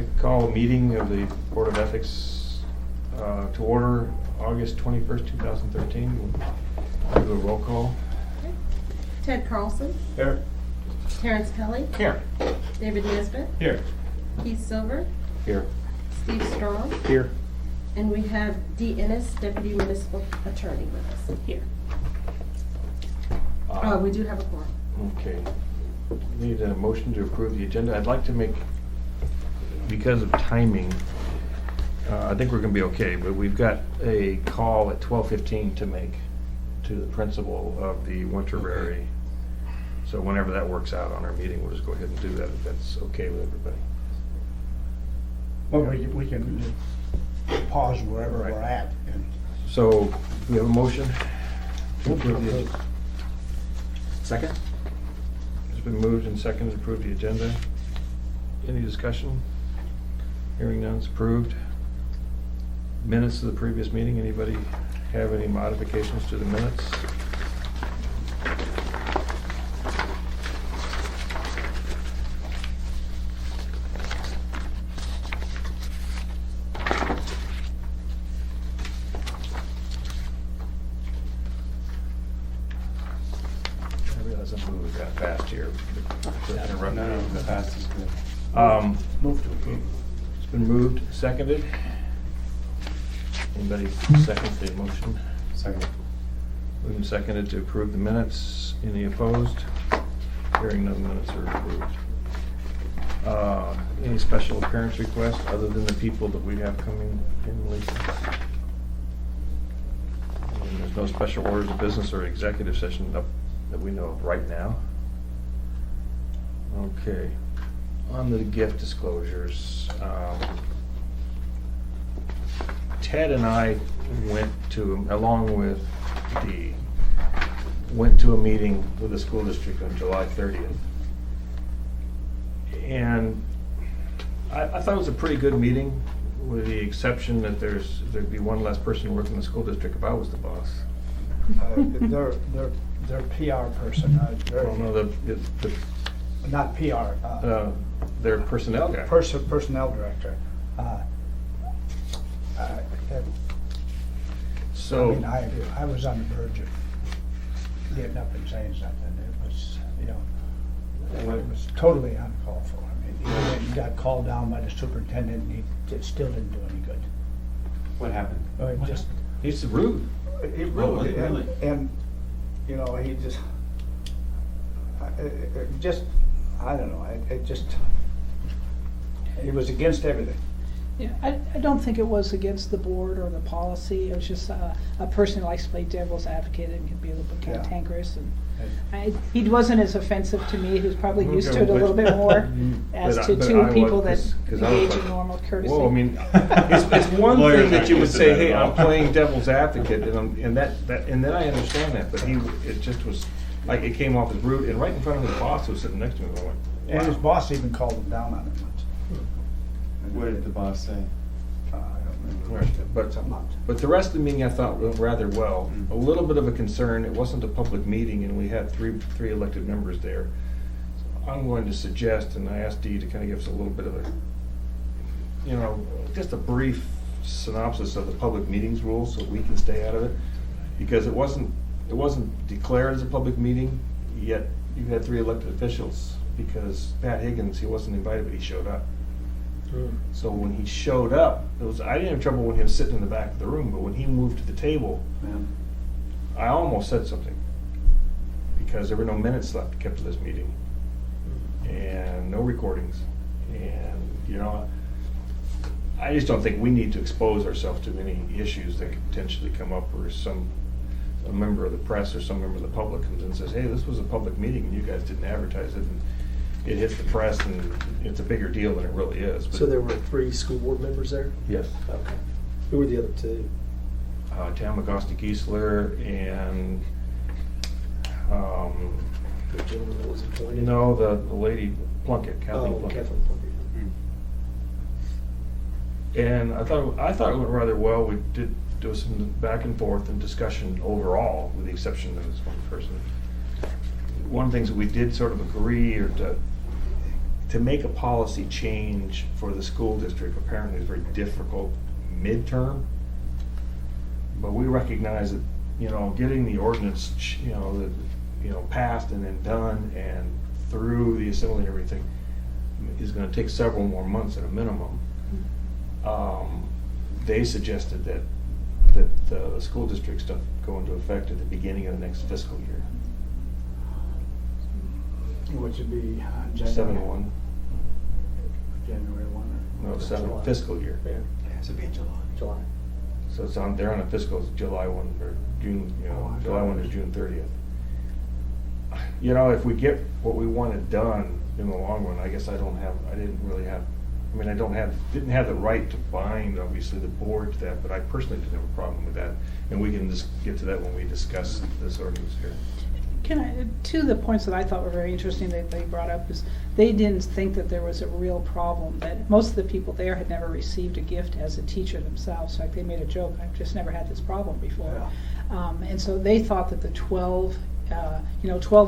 like to call a meeting of the Board of Ethics to order August 21st, 2013. We'll do a roll call. Ted Carlson, Here. Terrence Kelly, Here. David Nesbitt, Here. Keith Silver, Here. Steve Strong, Here. and we have Dee Ennis, Deputy Municipal Attorney with us here. We do have a quorum. Okay. Need a motion to approve the agenda. I'd like to make, because of timing, I think we're gonna be okay, but we've got a call at 12:15 to make to the principal of the Winterberry. So whenever that works out on our meeting, we'll just go ahead and do that if that's okay with everybody. Well, we can just pause wherever Right. we're at. And So, we have a motion to approve the agenda. Second? It's been moved and seconded to approve the agenda. Any discussion? Hearing none, it's approved. Minutes of the previous meeting, anybody have any modifications to the minutes? I realize I'm moving kind of fast here. Interrupt me. No, the fast is good. move to approve. It's been moved, seconded. Anybody second the motion? Second. Moved and seconded to approve the minutes. Any opposed? Hearing none, minutes are approved. Any special appearance requests other than the people that we have coming in, Lisa? And there's no special orders of business or executive session up that we know of right now. Okay. On the gift disclosures, Ted and I went to, along with Dee, went to a meeting with the school district on July 30th. And I thought it was a pretty good meeting, with the exception that there'd be one less person working in the school district if I was the boss. Their PR person, I don't know, not PR, their personnel guy. personnel director. So. I mean, I was on the verge of getting up and saying something. It was, it was totally uncalled for. I mean, he got called down by the superintendent and he still didn't do any good. What happened? Just, He's rude. he Oh, really, really? and, he just, I don't know, he was against everything. Yeah, I don't think it was against the board or the policy. It was just a person who likes to play devil's advocate and can be a little bit Yeah. cantankerous. And he wasn't as offensive to me, who's probably used to it a Okay, little bit more, as but to I two was, people that 'cause I was engage like, in normal courtesy. Well, I mean, it's one Lawyers thing that aren't you would used to say, that hey, at all. I'm playing devil's advocate, and then I understand that, but it just was, like, it came off as rude, and right in front of his boss who was sitting next to him, I went, And his wow. boss even called him down on it once. What did the boss say? I don't remember. But, Something like but the rest of the meeting I thought went rather well. Mm. A little bit of a concern, it wasn't a public meeting, and we had three elected members there. So I'm going to suggest, and I asked Dee to kind of give us a little bit of a, just a brief synopsis of the public meetings rules so we can stay out of it. Because it wasn't declared as a public meeting, yet you had three elected officials. Because Pat Higgins, he wasn't invited, but he showed up. So when he showed up, I didn't have trouble with him sitting in the back of the room, but when he moved to the table, I almost said something. Because there were no minutes left kept to this meeting. And no recordings. And, I just don't think we need to expose ourselves to any issues that could potentially come up where a member of the press or some member of the public comes in and says, hey, this was a public meeting and you guys didn't advertise it. And it hits the press and it's a bigger deal than it really is. But- So there were 3 school board members there? Yes. Okay. Who were the other 2? Tam Agosti-Giesler and, The gentleman that was appointed? the lady Plunkett, Kathleen Oh, Plunkett. Kathleen Plunkett. And I thought it went rather well. We did do some back and forth and discussion overall, with the exception of this one person. One of the things that we did sort of agree or to to make a policy change for the school district apparently is very difficult midterm. But we recognize that, getting the ordinance, passed and then done and through the assembly and everything is gonna take several more months at a minimum. They suggested that the school district stuff go into effect at the beginning of the next fiscal year. Which would be January. 7/1, January 1 or? no, 7 fiscal year. Yeah, Has to be in July. July. So they're on a fiscal July 1 or June, July 1 to June 30th. If we get what we wanted done in the long run, I guess didn't have the right to bind, obviously, the board to that, but I personally didn't have a problem with that. And we can just get to that when we discuss this ordinance here. Two of the points that I thought were very interesting that they brought up is they didn't think that there was a real problem, that most of the people there had never received a gift as a teacher themselves. Like, they made a joke, I've just never had this problem before. And so they thought that the 12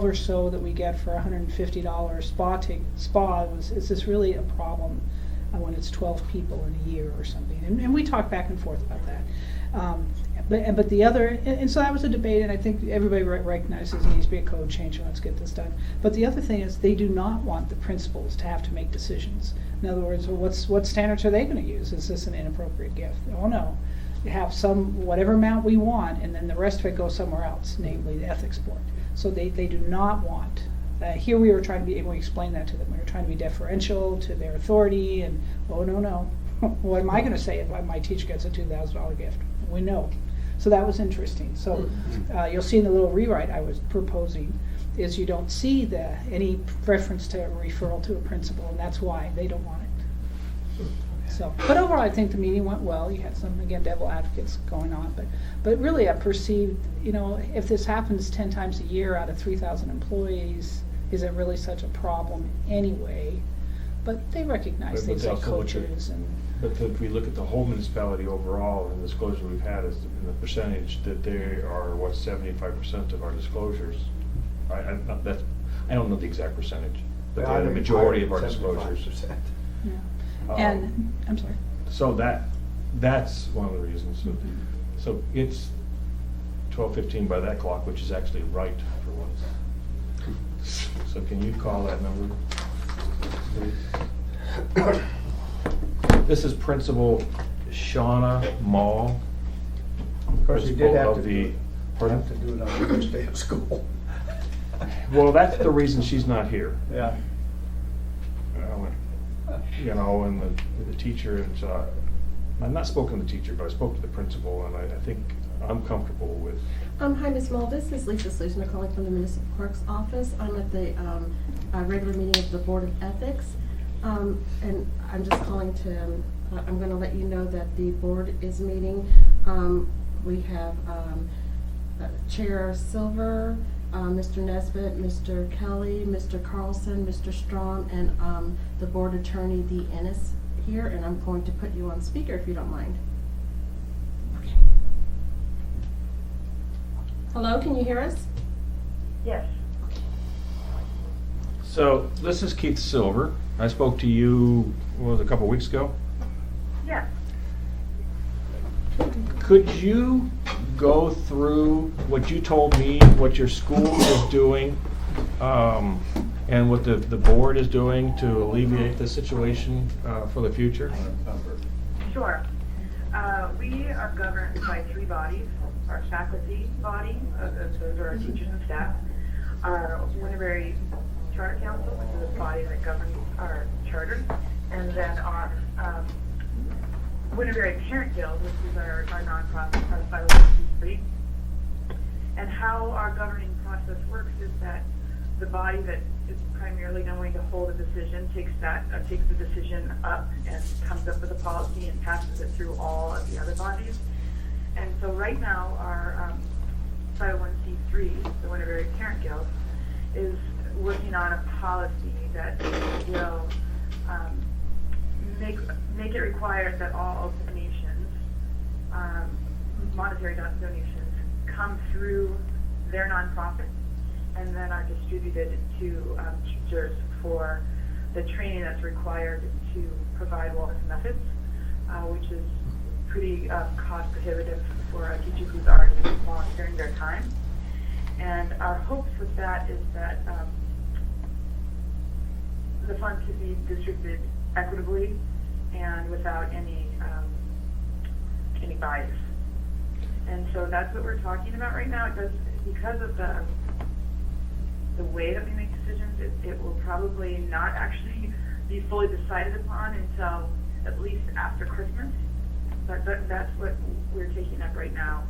or so that we get for $150 spa is this really a problem when it's 12 people in a year or something? And we talked back and forth about that. But the other, and so that was a debate, and I think everybody recognizes there needs to be a code change, and let's get this done. But the other thing is, they do not want the principals to have to make decisions. In other words, what standards are they gonna use? Is this an inappropriate gift? Oh, no. You have whatever amount we want, and then the rest of it goes somewhere else, namely the ethics board. So they do not want, here we were trying to be, and we explained that to them, we were trying to be deferential to their authority, and, oh, no. What am I gonna say if my teacher gets a $2,000 gift? We know. So that was interesting. So you'll see in the little rewrite I was proposing is you don't see any reference to a referral to a principal, and that's why they don't want it. So, but overall, I think the meeting went well. You had some, again, devil advocates going on, but really I perceived, if this happens 10 times a year out of 3,000 employees, is it really such a problem anyway? But they recognize But things they like also look at- coaches and. But if we look at the whole municipality overall, and the disclosure we've had is in the percentage that they are, 75% of our disclosures. I don't know the exact percentage, but they're the majority of our disclosures. 75%. Yeah. And, I'm sorry. So that's one of the reasons. So it's 12:15 by that clock, which is actually right for once. So can you call that number, please? This is Principal Shauna Mall. Of course, you did have to do it. Pardon? Have to do it on the first day of school. Well, that's the reason she's not here. Yeah. And the teacher, and so I've not spoken to the teacher, but I spoke to the principal, and I think I'm comfortable with. Hi, Ms. Mull, this is Lisa Slusner calling from the Municipal Clerk's office. I'm at the regular meeting of the Board of Ethics. And I'm just calling I'm gonna let you know that the board is meeting. We have Chair Silver, Mr. Nesbitt, Mr. Kelly, Mr. Carlson, Mr. Strawn, and the board attorney, Dee Ennis, here, and I'm going to put you on speaker if you don't mind. Hello, can you hear us? Yes. So this is Keith Silver. I spoke to you, a couple weeks ago? Yes. Could you go through what you told me, what your school is doing, and what the board is doing to alleviate the situation for the future? Sure. We are governed by 3 bodies. Our faculty body, those are our teachers and staff. Our Winterberry Charter Council, which is a body that governs our charter. And then our Winterberry Parent Guild, which is our nonprofit, our 501c3. And how our governing process works is that the body that is primarily going to hold a decision takes the decision up and comes up with a policy and passes it through all of the other bodies. And so right now, our 501c3, the Winterberry Parent Guild, is working on a policy that will make it required that all donations, monetary donations, come through their nonprofit and then are distributed to teachers for the training that's required to provide wellness methods, which is pretty cost prohibitive for a teacher who's already volunteering their time. And our hopes with that is that the funds could be distributed equitably and without any bias. And so that's what we're talking about right now. It does, because of the way that we make decisions, it will probably not actually be fully decided upon until at least after Christmas. But that's what we're taking up right now.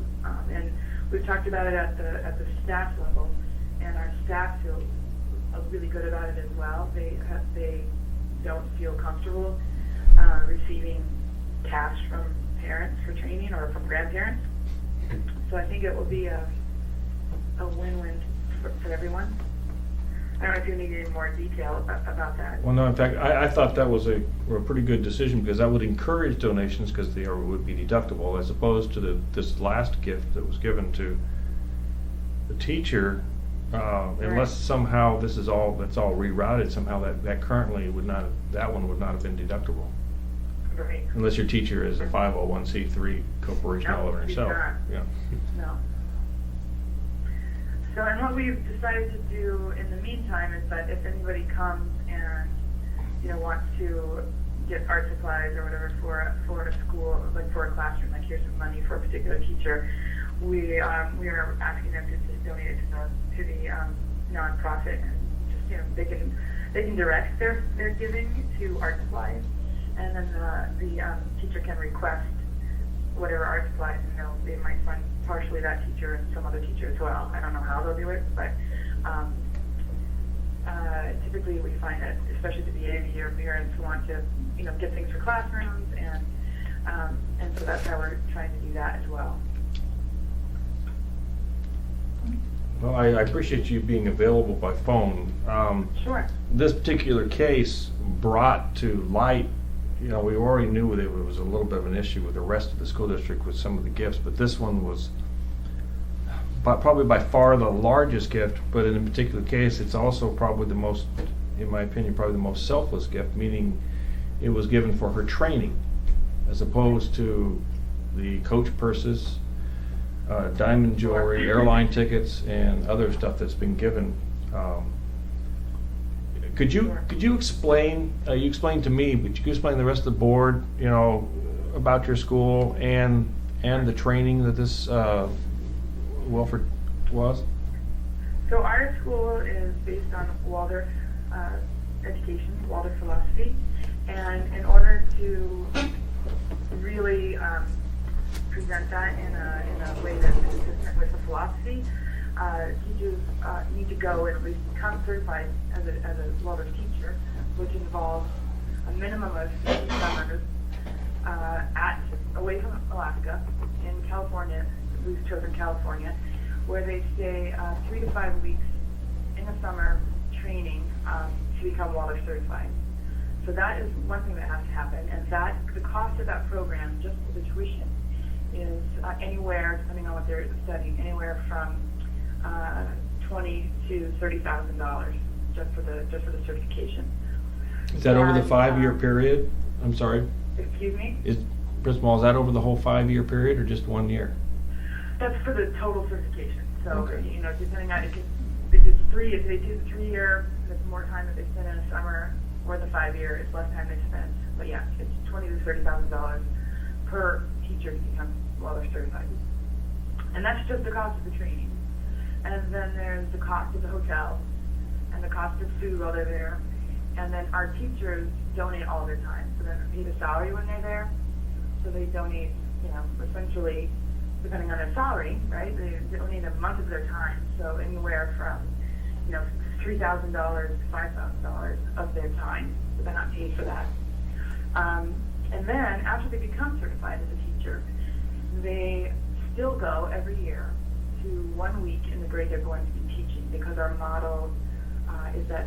And we've talked about it at the staff level, and our staff feel really good about it as well. They don't feel comfortable receiving cash from parents for training or from grandparents. So I think it will be a win-win for everyone. I don't know if you need any more detail about that. Well, no, in fact, I thought that was a pretty good decision, because that would encourage donations, because they would be deductible, as opposed to this last gift that was given to the teacher, unless somehow that's all rerouted somehow, that currently that one would not have been deductible. Right. Unless your teacher is a 501c3 corporation No, all over he's herself. not. Yeah. No. So, and what we've decided to do in the meantime is that if anybody comes and, wants to get art supplies or whatever for a school, like for a classroom, like here's some money for a particular teacher, we are asking them to just donate it to the nonprofit, and just they can direct their giving to art supplies, and then the teacher can request whatever art supplies, and they might fund partially that teacher and some other teacher as well. I don't know how they'll do it, but typically we find that, especially at the beginning of the year, parents want to, get things for classrooms, and so that's how we're trying to do that as well. Well, I appreciate you being available by phone. Sure. This particular case brought to light, we already knew that it was a little bit of an issue with the rest of the school district with some of the gifts, but this one was probably by far the largest gift, but in a particular case, it's also probably the most, in my opinion, probably the most selfless gift, meaning it was given for her training, as opposed to the coach purses, diamond jewelry, airline tickets, and other stuff that's been given. Could you explain? You explained to me, but you could explain to the rest of the board, about your school and the training that this Wilford was? So our school is based on Waldorf education, Waldorf philosophy, and in order to really present that in a way that's consistent with the philosophy, teachers need to go and at least become certified as a Waldorf teacher, which involves a minimum of 50 summers away from Alaska. In California, we've chosen California, where they stay 3 to 5 weeks in the summer training to become Waldorf certified. So that is one thing that has to happen, and the cost of that program, just for the tuition, is anywhere, depending on what they're studying, anywhere from $20,000 to $30,000 just for the certification. Is that over the And, 5-year period? I'm sorry. Excuse me? Principal, is that over the whole 5-year period or just 1 year? That's for the total certification. So Okay. depending on if it's 3, if they do the 3-year, it's more time that they spend in the summer, or the 5-year, it's less time they spend. But yeah, it's $20,000 to $30,000 per teacher to become Waldorf certified. And that's just the cost of the training. And then there's the cost of the hotel and the cost of food while they're there. And then our teachers donate all their time. So they're paid a salary when they're there. So they donate, essentially, depending on their salary, right? They donate a month of their time. So anywhere from, $3,000 to $5,000 of their time. So they're not paid for that. And then after they become certified as a teacher, they still go every year to 1 week in the grade they're going to be teaching, because our model is that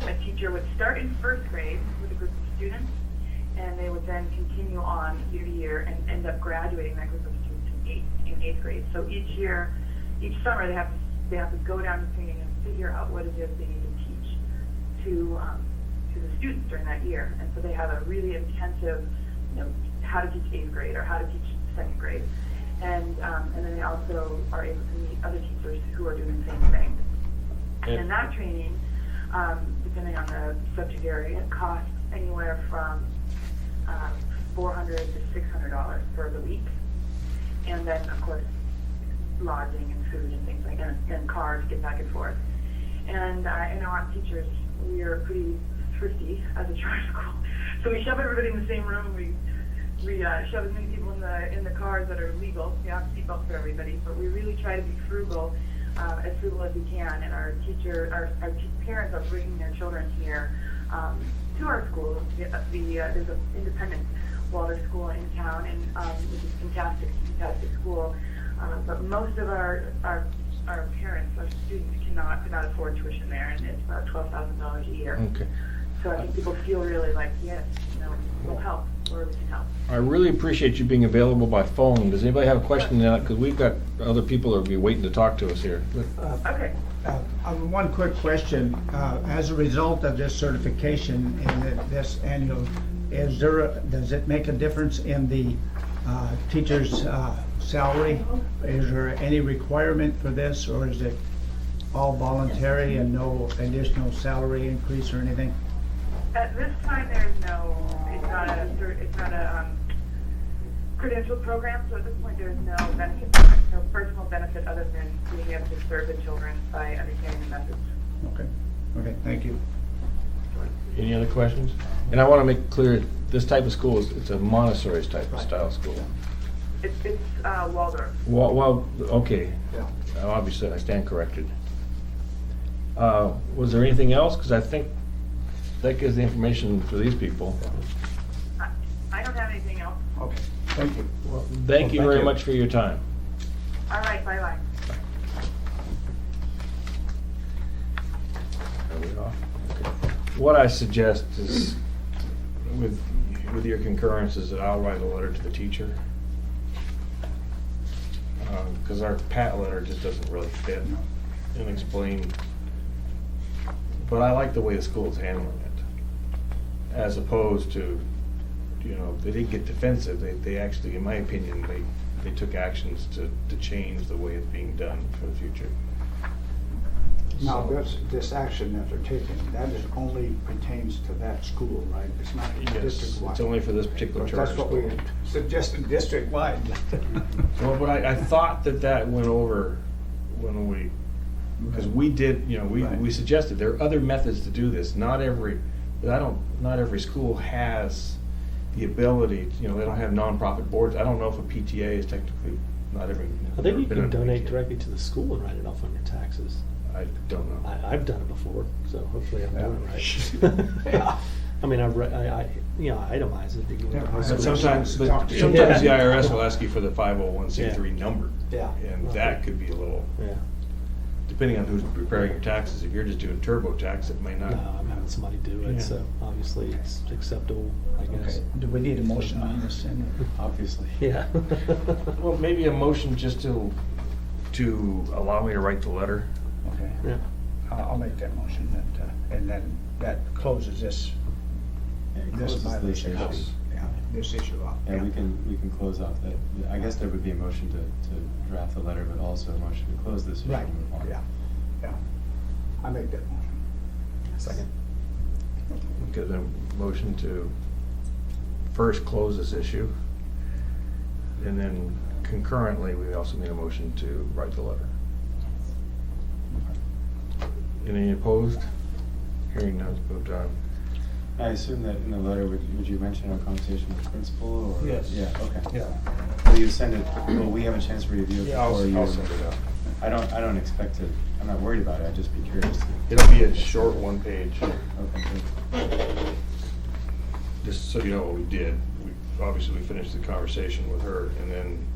a teacher would start in 1st grade with a group of students, and they would then continue on year to year and end up graduating that group of students in 8th grade. So each year, each summer, they have to go down to training and figure out what it is they need to teach to to the students during that year. And so they have a really intensive, how to teach 8th grade or how to teach 2nd grade. And then they also are able to meet other teachers who are doing the same thing. And that training, depending on the subject area, costs anywhere from $400 to $600 for the week. And then, of course, lodging and food and things like that, and cars to get back and forth. And I know our teachers, we are pretty thrifty as a charter school. So we shove everybody in the same room. We shove as many people in the cars that are legal. We have seatbelts for everybody, but we really try to be frugal as we can. And our parents are bringing their children here to our school. There's an independent Waldorf school in town, and which is fantastic school. But most of our parents, our students, cannot afford tuition there, and it's about $12,000 a year. Okay. So I think people feel really like, yes, we'll help where we can help. I really appreciate you being available by phone. Does anybody have a question on that? Because we've got other people that will be waiting to talk to us here. Okay. One quick question. As a result of this certification and this annual, does it make a difference in the teacher's salary? Is there any requirement for this, or is it all voluntary and no additional salary increase or anything? At this time, there's it's not a credentialed program, so at this point there's no benefit, no personal benefit other than being able to serve the children by understanding the methods. Okay, thank you. Any other questions? And I want to make clear, this type of school it's a Montessori type of style school. It's Waldorf. Well, okay. Yeah. Obviously, I stand corrected. Was there anything else? Because I think that gives the information for these people. I don't have anything else. Okay, thank you. Well, thank you very much for your time. All right, bye-bye. Are we off? Okay. What I suggest is, with your concurrence, is that I'll write a letter to the teacher. Because our Pat letter just doesn't really fit and explain. But I like the way the school's handling it, as opposed to, they didn't get defensive. They actually, in my opinion, they took actions to change the way it's being done for the future. Now, So- this action that they're taking, that is only pertains to that school, right? It's not Yes, district-wide. it's only for this particular charter That's what school. we suggested district-wide. Well, but I thought that went over when because we did, Right. we suggested there are other methods to do this. Not every school has the ability, they don't have nonprofit boards. I don't know if a PTA is technically, not every. I think you been in can a donate PTA. directly to the school and write it off on your taxes. I don't know. I've done it before, so hopefully I'm doing Yeah. it right. I mean, I itemize it. Yeah, But So sometimes the talk to you. IRS will ask you for the 501c3 number. Yeah. And that could be a little, Yeah. depending on who's preparing your taxes. If you're just doing TurboTax, it may not. No, I'm having somebody do it, Yeah. so obviously it's acceptable, I guess. Okay, do we need a motion on this? Obviously. Yeah. Well, maybe a motion just to allow me to write the letter. Okay, Yeah. I'll make that motion, and then that closes this It this closes violation. this issue. Yeah, this issue up. Yeah, we can close off that. I guess there would be a motion to draft the letter, but also a motion to close this issue Right, and move on. yeah. I make that motion. Second. Get a motion to first close this issue. And then concurrently, we also need a motion to write the letter. Any opposed? Hearing none, it's moved on. I assume that in the letter, would you mention a conversation with the principal, or? Yes. Yeah, okay. Yeah. Will you send it, will we have a chance to review it Yeah, before you? I'll send it out. I don't expect to, I'm not worried about it, I'd just be curious to. It'll be a short one page. Okay, good. Just so you know what we did, obviously we finished the conversation with her, and then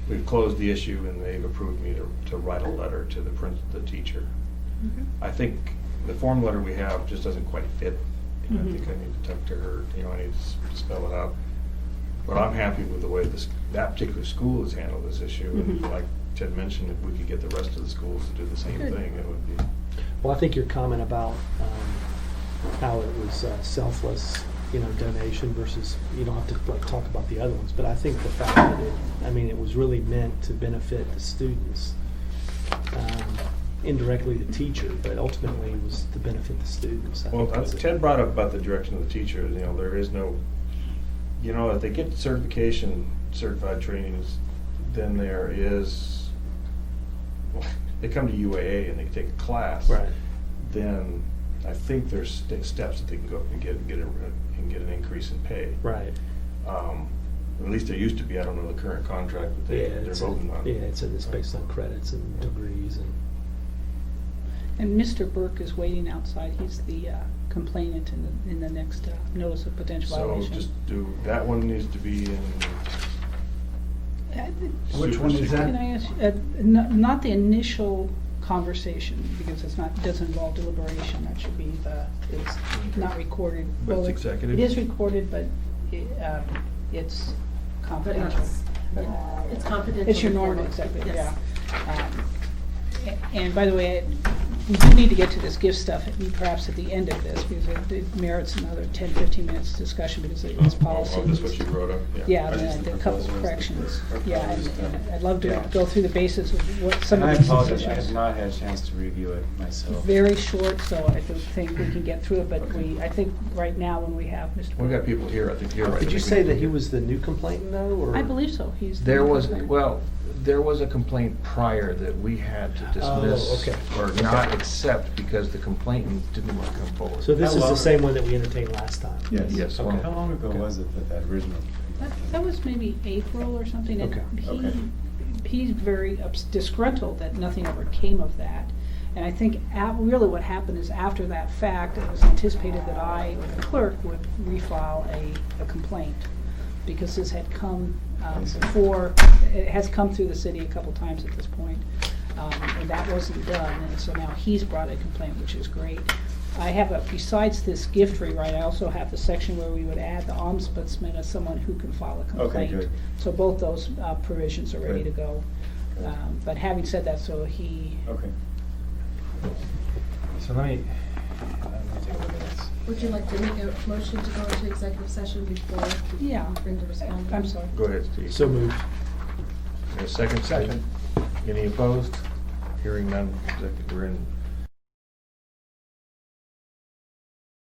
we've closed the issue, and they've approved me to write a letter to the teacher. I think the form letter we have just doesn't quite fit. And I think I need to talk to her, I need to spell it out. But I'm happy with the way that particular school has handled this issue, and like Ted mentioned, if we could get the rest of the schools to do the same Good. thing, it would be. Well, I think your comment about how it was selfless, donation versus, you don't have to like talk about the other ones, but I think the fact that it was really meant to benefit the students, indirectly the teacher, but ultimately it was to benefit the students. I Well, think that's it. Ted brought up about the direction of the teacher, there is no, if they get certified trainings, then there is, they come to UAA and they take a class. Right. Then I think there's steps that they can go up and get an increase in pay. Right. At least there used to be, I don't know the current contract, but they're voting on. It's based on credits and degrees and. And Mr. Burke is waiting outside. He's the complainant in the next notice of potential So violation. just that one needs to be in. Which one is Can that? I ask, not the initial conversation, because doesn't involve deliberation, that should be it's not recorded. But it's Well, executive? It is recorded, but it's But confidential. it's confidential. It's your before normal we- executive, yes. yeah. And by the way, we do need to get to this gift stuff, perhaps at the end of this, because it merits another 10, 15 minutes discussion, because it's policy. Oh, this is what you wrote up? Yeah, Or just the the couple of proposals, corrections. or Yeah, proposed, and I'd love to yeah. go through the basis of what some And of I these apologize, I decisions. have not had a chance to review it myself. Very short, so I don't think we can get through it, but I think right now when we have Mr. We got Burke- people here, I think you're right. Did you I think say we- that he was the new complainant though, or? I believe so, he's. the There was, complainant. well, there was a complaint prior that we had to dismiss okay. or not accept because the complainant didn't want to come forward. So this How is the long- same one that we entertained last time? Yes. Okay. How long ago Okay. was it that original? That was maybe April or something, and Okay. he's very disgruntled that nothing ever came of that. And I think really what happened is after that fact, it was anticipated that I, or the clerk, would refile a complaint, because this had come I see. before, it has come through the city a couple times at this point, and that wasn't done, and so now he's brought a complaint, which is great. I have besides this gift rewrite, I also have the section where we would add the ombudsman as someone who can file a complaint. good. So both those provisions are ready to Good. go. Good. But having said that, so he, Okay. So let me take a look at this. Would you like to make a motion to go into executive session before we Yeah. bring the respondent? I'm sorry. Go ahead, Steve. So moved. A second? Second. Any opposed? Hearing none, we're in